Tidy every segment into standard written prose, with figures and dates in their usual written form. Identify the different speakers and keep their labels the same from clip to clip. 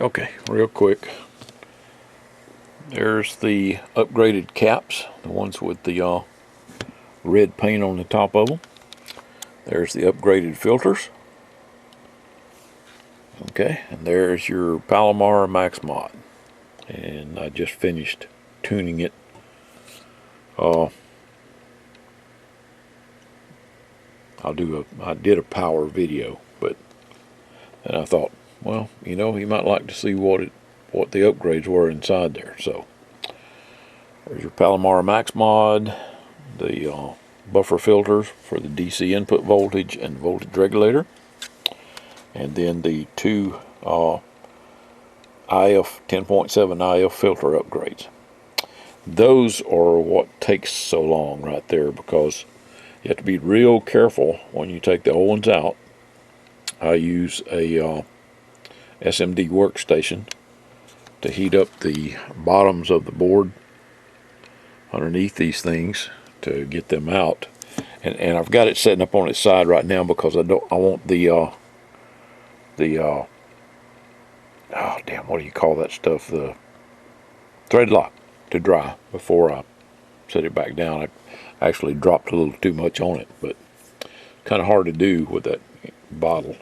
Speaker 1: Okay, real quick. There's the upgraded caps, the ones with the red paint on the top of them. There's the upgraded filters. Okay, and there's your Palomar Max Mod. And I just finished tuning it. I did a power video, but and I thought, well, you might like to see what the upgrades were inside there. So there's your Palomar Max Mod, the buffer filters for the DC input voltage and voltage regulator, and then the two IF 10.7 IF filter upgrades. Those are what takes so long right there, because you have to be real careful when you take the old ones out. I use a SMD workstation to heat up the bottoms of the board underneath these things to get them out, and I've got it setting up on its side right now because I want the oh damn, what do you call that stuff, the thread lock, to dry before I set it back down. I actually dropped a little too much on it, but kind of hard to do with that bottle.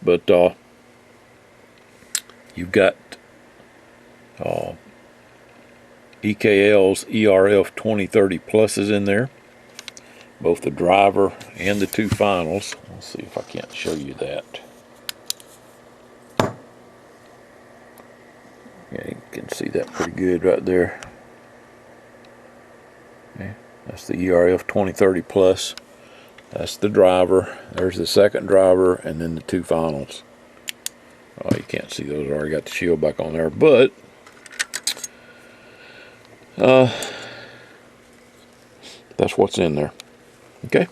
Speaker 1: But you've got EKL's ERF 2030 pluses in there, both the driver and the two finals. Let's see if I can't show you that. Yeah, you can see that pretty good right there. Yeah, that's the ERF 2030 plus. That's the driver. There's the second driver, and then the two finals. Oh, you can't see those. I already got the shield back on there, but that's what's in there. Okay.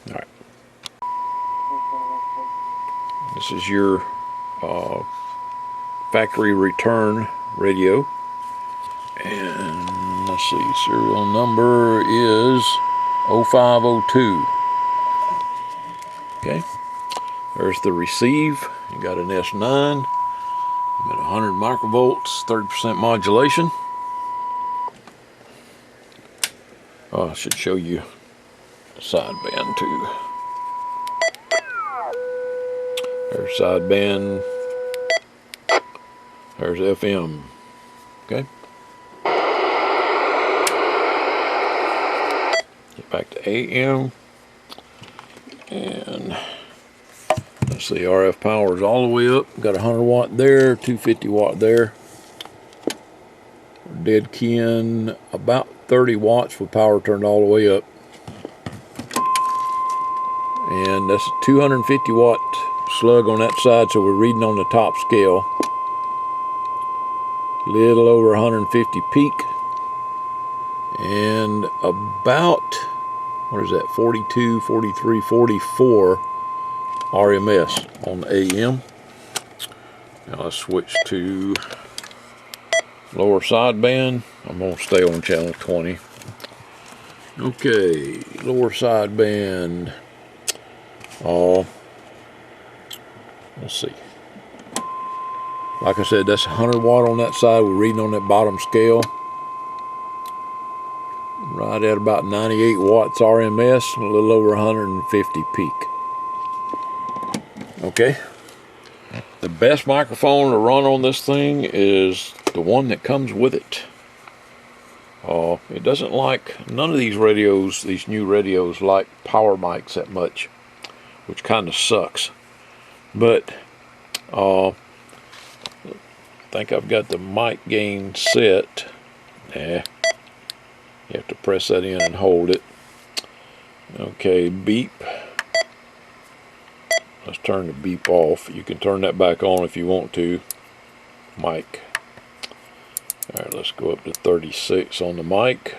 Speaker 1: All right. This is your factory return radio, and let's see, serial number is 0502. Okay, there's the receive. You got an S9, you got 100 microvolts, 30% modulation. Oh, I should show you the sideband too. There's sideband. There's FM. Okay. Get back to AM. And let's see, RF power is all the way up. Got 100 watt there, 250 watt there. Dead keying about 30 watts with power turned all the way up. And that's a 250 watt slug on that side, so we're reading on the top scale. Little over 150 peak. And about, what is that, 42, 43, 44 RMS on the AM. Now let's switch to lower sideband. I'm going to stay on channel 20. Okay, lower sideband. Let's see. Like I said, that's 100 watt on that side. We're reading on that bottom scale. Right at about 98 watts RMS, a little over 150 peak. Okay. The best microphone to run on this thing is the one that comes with it. It doesn't like, none of these radios, these new radios, like power mics that much, which kind of sucks. But I think I've got the mic gain set. You have to press that in and hold it. Okay, beep. Let's turn the beep off. You can turn that back on if you want to. Mic. Alright, let's go up to 36 on the mic.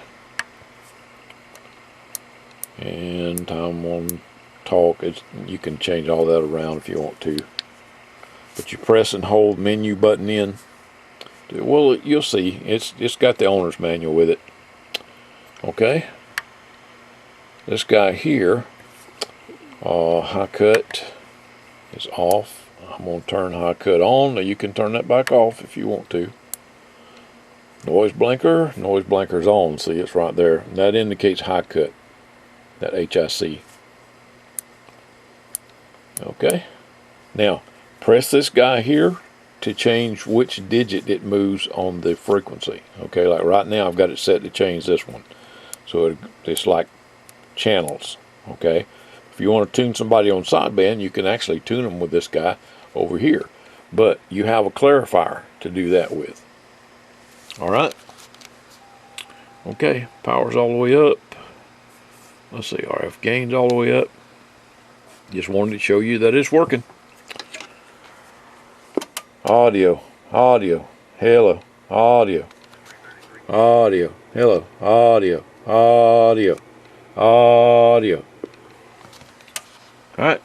Speaker 1: And time on talk. You can change all that around if you want to. But you press and hold menu button in. Well, you'll see. It's got the owner's manual with it. Okay. This guy here, high cut is off. I'm going to turn high cut on. Now you can turn that back off if you want to. Noise blinker's on. See, it's right there. And that indicates high cut, that HIC. Okay. Now, press this guy here to change which digit it moves on the frequency. Okay, like right now I've got it set to change this one. So it's like channels. Okay. If you want to tune somebody on sideband, you can actually tune them with this guy over here. But you have a clarifier to do that with. Alright. Okay, power's all the way up. Let's see, RF gain's all the way up. Just wanted to show you that it's working. Audio, audio, hello, audio, audio, hello, audio, audio, audio. Alright.